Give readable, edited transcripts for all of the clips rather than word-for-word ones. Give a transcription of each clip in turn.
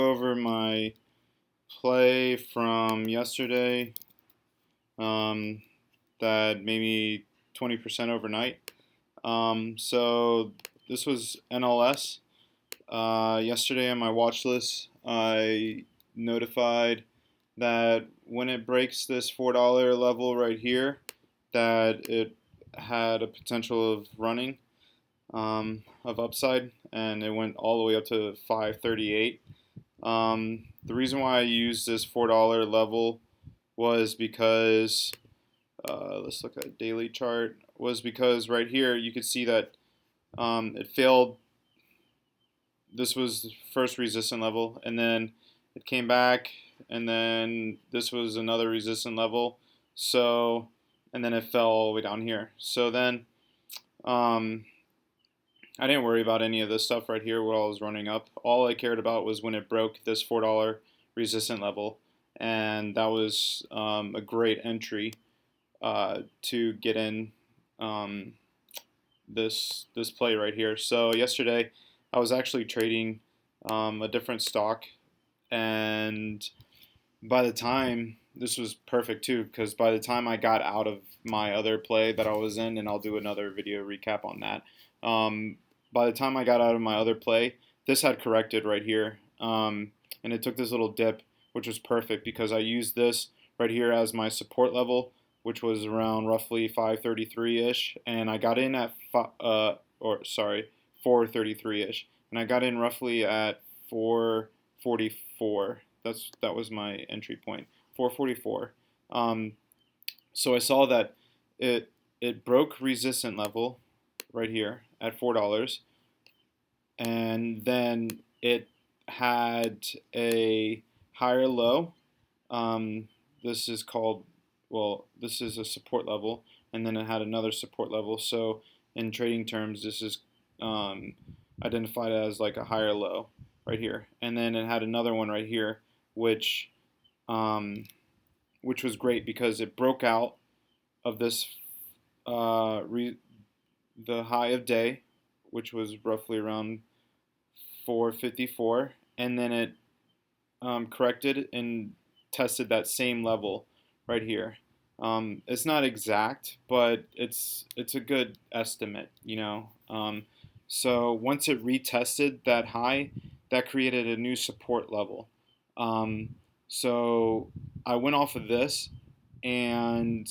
Over my play from yesterday, um, that maybe 20% overnight. So this was NLS. Yesterday on my watch list, I notified that when it breaks this $4 level right here, that it had a potential of running, of upside, and it went all the way up to 538. The reason why I used this $4 level was because, let's look at a daily chart, was because right here you could see that it failed. This was the first resistance level, and then it came back, and then this was another resistance level. So, and then it fell all the way down here. So then, um, I didn't worry about any of this stuff right here while I was running up. All I cared about was when it broke this $4 resistant level, and that was a great entry to get in um, this play right here. So yesterday, I was actually trading a different stock, and by the time this was perfect too, because by the time I got out of my other play that I was in, and I'll do another video recap on that. Um, by the time I got out of my other play, this had corrected right here, and it took this little dip, which was perfect because I used this right here as my support level, which was around roughly 533-ish, and I got in at 433-ish, and I got in roughly at 444. That was my entry point, 444. Um, so I saw that it broke resistant level right here at $4, and then it had a higher low. Um, this is called, well, this is a support level, and then it had another support level. So in trading terms, this is um, identified as like a higher low right here, and then it had another one right here, which um, which was great because it broke out of this the high of day, which was roughly around 454, and then it corrected and tested that same level right here. It's not exact, but it's a good estimate. So once it retested that high, that created a new support level. Um, so I went off of this and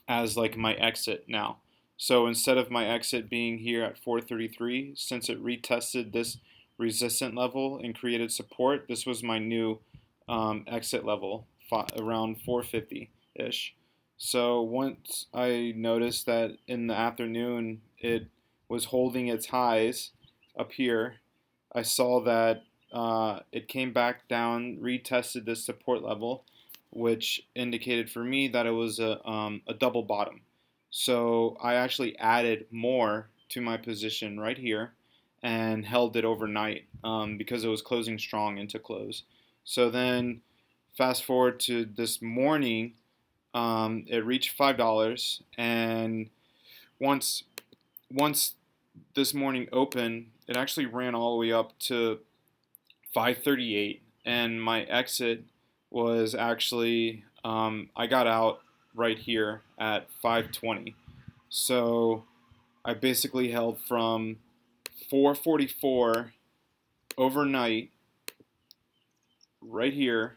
as like my exit now. So instead of my exit being here at 433, since it retested this resistant level and created support, this was my new exit level around 450-ish. So once I noticed that in the afternoon it was holding its highs up here, I saw that it came back down, retested this support level, which indicated for me that it was a double bottom. So I actually added more to my position right here and held it overnight because it was closing strong into close. So then fast forward to this morning, it reached $5, and once once this morning open, it actually ran all the way up to 538, and my exit was actually I got out right here at 520. So I basically held from 444 overnight right here,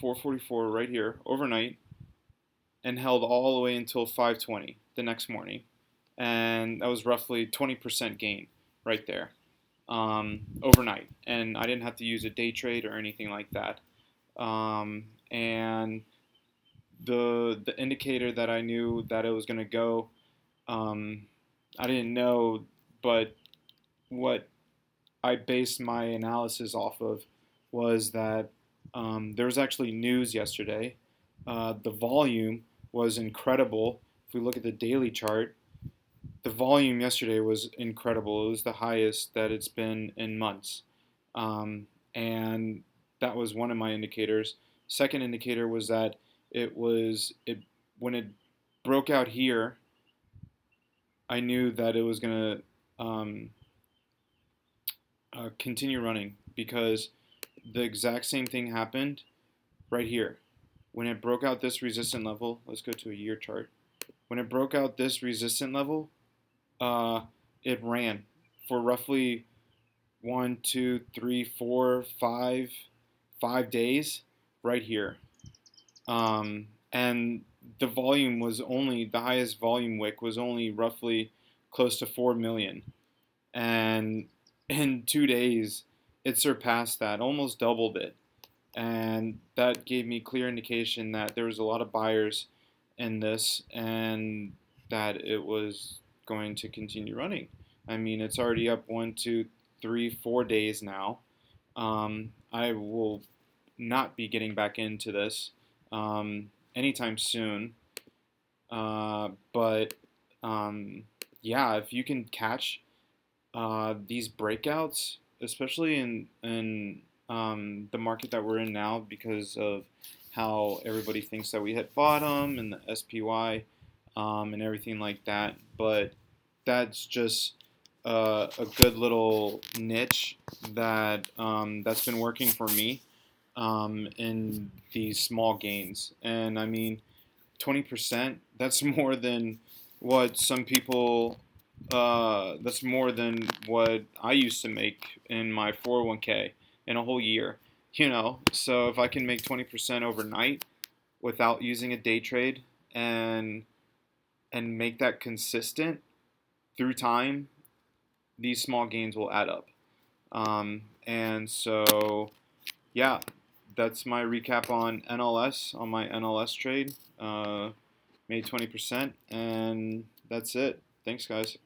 444 right here overnight, and held all the way until 520 the next morning, and that was roughly 20% gain right there. Overnight, and I didn't have to use a day trade or anything like that. And the indicator that I knew that it was going to go, um, I didn't know, but what I based my analysis off of was that there was actually news yesterday. The volume was incredible. If we look at the daily chart, the volume yesterday was incredible. It was the highest that it's been in months. And that was one of my indicators. Second indicator was that it when it broke out here, I knew that it was gonna continue running because the exact same thing happened right here. When it broke out this resistant level, let's go to a year chart. When it broke out this resistant level, uh, it ran for roughly 1, 2, 3, 4, 5 days right here. And the volume was only the highest volume wick was only roughly close to 4 million. And in 2 days, it surpassed that, almost doubled it. And that gave me clear indication that there was a lot of buyers in this and that it was going to continue running. I mean, it's already up 1, 2, 3, 4 days now. I will not be getting back into this anytime soon. But yeah, if you can catch these breakouts, especially in the market that we're in now, because of how everybody thinks that we hit bottom and the SPY and everything like that. But that's just a good little niche that's been working for me in these small gains. And I mean, 20%, that's more than what some people that's more than what I used to make in my 401k in a whole year. So if I can make 20% overnight without using a day trade and make that consistent through time, these small gains will add up. And so yeah, that's my recap on NLS, on my NLS trade. Made 20%, and that's it. Thanks, guys.